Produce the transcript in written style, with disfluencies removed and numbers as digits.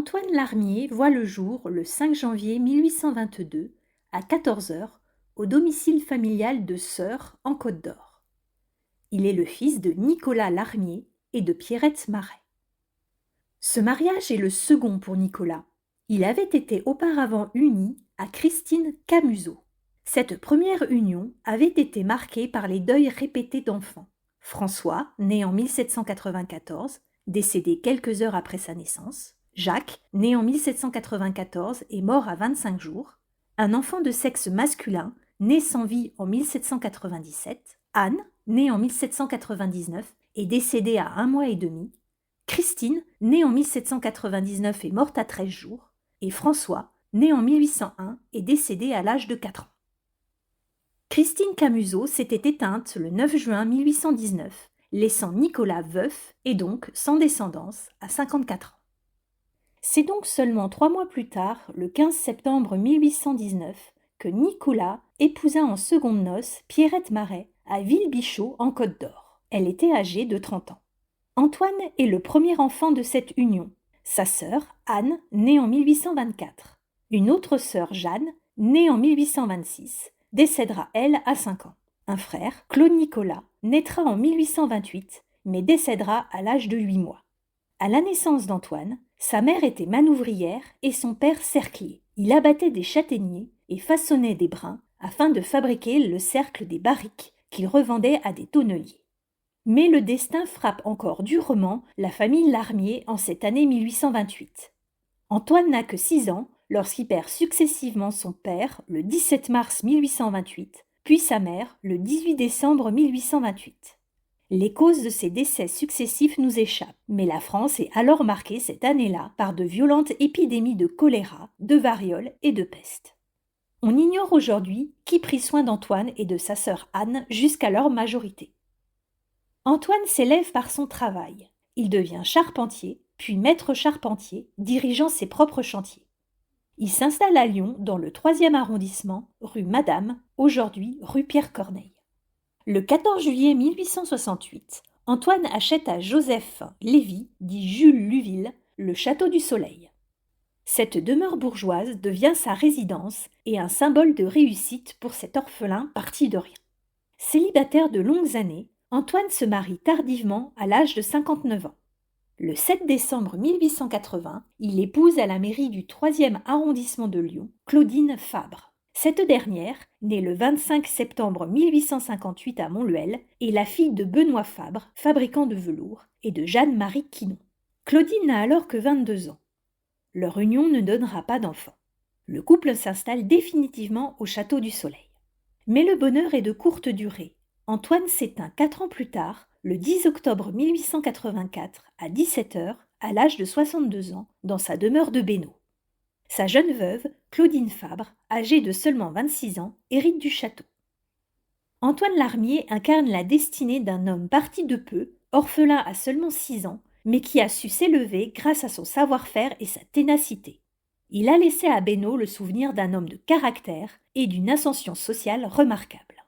Antoine Larmier voit le jour le 5 janvier 1822 à 14 heures au domicile familial de Sœurs en Côte d'Or. Il est le fils de Nicolas Larmier et de Pierrette Marais. Ce mariage est le second pour Nicolas. Il avait été auparavant uni à Christine Camusot. Cette première union avait été marquée par les deuils répétés d'enfants. François, né en 1794, décédé quelques heures après sa naissance. Jacques, né en 1794 et mort à 25 jours. Un enfant de sexe masculin, né sans vie en 1797. Anne, née en 1799 et décédée à 1 mois et demi. Christine, née en 1799 et morte à 13 jours. Et François, né en 1801 et décédé à l'âge de 4 ans. Christine Camusot s'était éteinte le 9 juin 1819, laissant Nicolas veuf et donc sans descendance à 54 ans. C'est donc seulement 3 mois plus tard, le 15 septembre 1819, que Nicolas épousa en secondes noces Pierrette Marais à Villebichot en Côte d'Or. Elle était âgée de 30 ans. Antoine est le premier enfant de cette union. Sa sœur, Anne, née en 1824. Une autre sœur, Jeanne, née en 1826, décédera elle à 5 ans. Un frère, Claude Nicolas, naîtra en 1828, mais décédera à l'âge de 8 mois. À la naissance d'Antoine, sa mère était manouvrière et son père cerclier. Il abattait des châtaigniers et façonnait des brins afin de fabriquer le cercle des barriques qu'il revendait à des tonneliers. Mais le destin frappe encore durement la famille Larmier en cette année 1828. Antoine n'a que 6 ans lorsqu'il perd successivement son père le 17 mars 1828, puis sa mère le 18 décembre 1828. Les causes de ces décès successifs nous échappent, mais la France est alors marquée cette année-là par de violentes épidémies de choléra, de variole et de peste. On ignore aujourd'hui qui prit soin d'Antoine et de sa sœur Anne jusqu'à leur majorité. Antoine s'élève par son travail. Il devient charpentier, puis maître charpentier, dirigeant ses propres chantiers. Il s'installe à Lyon, dans le 3e arrondissement, rue Madame, aujourd'hui rue Pierre-Corneille. Le 14 juillet 1868, Antoine achète à Joseph Lévy, dit Jules Luville, le Château du Soleil. Cette demeure bourgeoise devient sa résidence et un symbole de réussite pour cet orphelin parti de rien. Célibataire de longues années, Antoine se marie tardivement à l'âge de 59 ans. Le 7 décembre 1880, il épouse à la mairie du 3e arrondissement de Lyon, Claudine Fabre. Cette dernière, née le 25 septembre 1858 à Montluel, est la fille de Benoît Fabre, fabricant de velours, et de Jeanne-Marie Quinon. Claudine n'a alors que 22 ans. Leur union ne donnera pas d'enfant. Le couple s'installe définitivement au Château du Soleil. Mais le bonheur est de courte durée. Antoine s'éteint 4 ans plus tard, le 10 octobre 1884, à 17 heures, à l'âge de 62 ans, dans sa demeure de Bénaud. Sa jeune veuve, Claudine Fabre, âgée de seulement 26 ans, hérite du château. Antoine Larmier incarne la destinée d'un homme parti de peu, orphelin à seulement 6 ans, mais qui a su s'élever grâce à son savoir-faire et sa ténacité. Il a laissé à Bénaud le souvenir d'un homme de caractère et d'une ascension sociale remarquable.